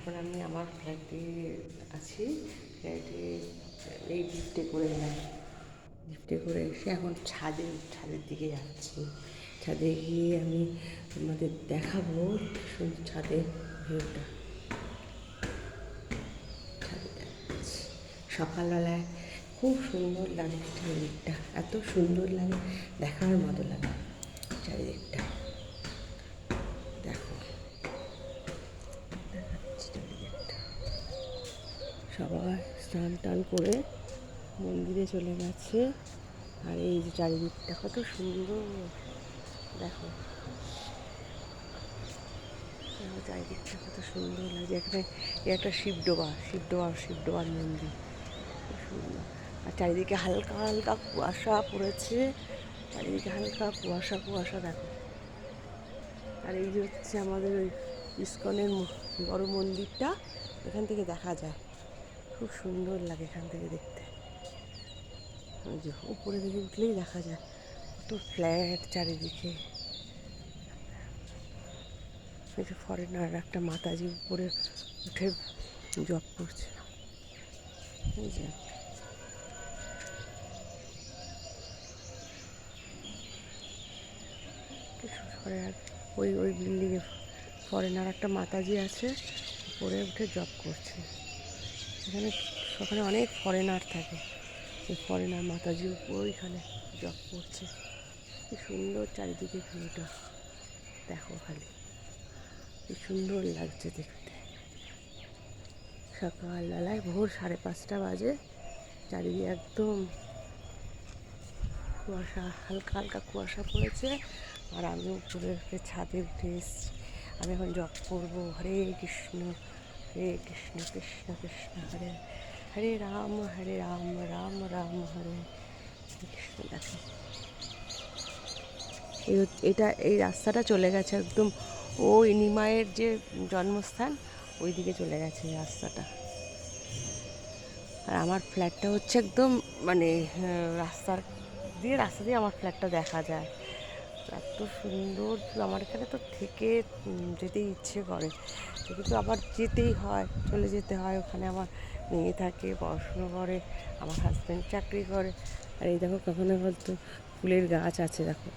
এখন আমি আমার ফ্ল্যাটে আছি। ফ্ল্যাটে এই লিফটে করে এসে এখন ছাদের দিকে যাচ্ছি। ছাদে গিয়ে আমি তোমাদের দেখাবো ছাদের ভিউটা। ছাদে যাচ্ছি সকালবেলায়, খুব সুন্দর লাগে চারিদিকটা, এত সুন্দর লাগে, দেখার মতো লাগে চারিদিকটা। দেখো, দেখাচ্ছি চারিদিকটা। সবাই স্নান টান করে মন্দিরে চলে গেছে। আর এই যে চারিদিকটা কত সুন্দর, দেখো চারিদিকটা কত সুন্দর লাগছে। এখানে একটা শিবডোবার মন্দির, খুব সুন্দর। আর চারিদিকে হালকা হালকা কুয়াশা পড়েছে, চারিদিকে হালকা কুয়াশা দেখো। আর এই যে হচ্ছে আমাদের ওই ইস্কনের বড় মন্দিরটা, এখান থেকে দেখা যায়, খুব সুন্দর লাগে এখান থেকে দেখতে। ওই যে উপরে দিকে উঠলেই দেখা যায় কত ফ্ল্যাট চারিদিকে। এই যে ফরেনার একটা মাতাজি উপরে উঠে জব করছে, এই যে ওই বিল্ডিংয়ে ফরেনার একটা মাতাজি আছে, উপরে উঠে জব করছে। ওখানে অনেক ফরেনার থাকে, সেই ফরেনার মাতাজি ওইখানে জব করছে। কি সুন্দর চারিদিকে ভিউটা, দেখো খালি কি সুন্দর লাগছে দেখতে। সকালবেলায় ভোর 5:30 বাজে, চারিদিকে একদম কুয়াশা, হালকা হালকা কুয়াশা পড়েছে। আর আমি উপরে ছাদে উঠে এসেছি। আমি এখন জপ করবো, হরে কৃষ্ণ কৃষ্ণ কৃষ্ণ হরে হরে, রাম রাম রাম হরে কৃষ্ণ। দেখো এই রাস্তাটা চলে গেছে একদম ওই নিমাইয়ের যে জন্মস্থান, ওই দিকে চলে গেছে এই রাস্তাটা। আর আমার ফ্ল্যাটটা হচ্ছে একদম মানে রাস্তা দিয়ে আমার ফ্ল্যাটটা দেখা যায়। এত সুন্দর, আমার এখানে তো থেকে যেতেই ইচ্ছে করে, কিন্তু আবার যেতেই হয়, চলে যেতে হয়। ওখানে আমার মেয়ে থাকে, পড়াশুনো করে, আমার হাজব্যান্ড চাকরি করে। আর এই দেখো কখনো বলতো ফুলের গাছ আছে, দেখো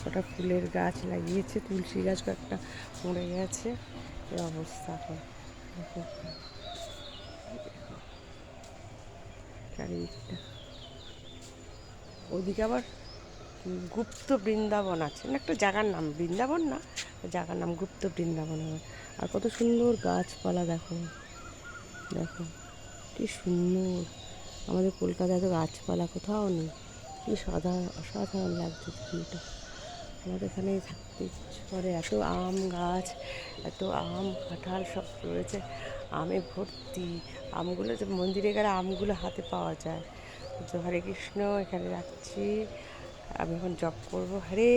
ওটা ফুলের গাছ লাগিয়েছে, তুলসী গাছ কয়েকটা মরে গেছে, এই অবস্থা এখন। চারিদিকটা ওদিকে আবার গুপ্ত বৃন্দাবন আছে, না একটা জায়গার নাম, বৃন্দাবন না, জায়গার নাম গুপ্ত বৃন্দাবন। আর কত সুন্দর গাছপালা, দেখো দেখো কি সুন্দর। আমাদের কলকাতায় তো গাছপালা কোথাও নেই, কি অসাধারণ লাগছে ভিউটা। আমাদের এখানে থাকতে ইচ্ছে করে, এত আম গাছ, এত আম কাঁঠাল সব রয়েছে, আমে ভর্তি। আমগুলো যে মন্দিরে গেলে আমগুলো হাতে পাওয়া যায়। তো হরে কৃষ্ণ, এখানে রাখছি। আমি এখন জপ করবো, হরে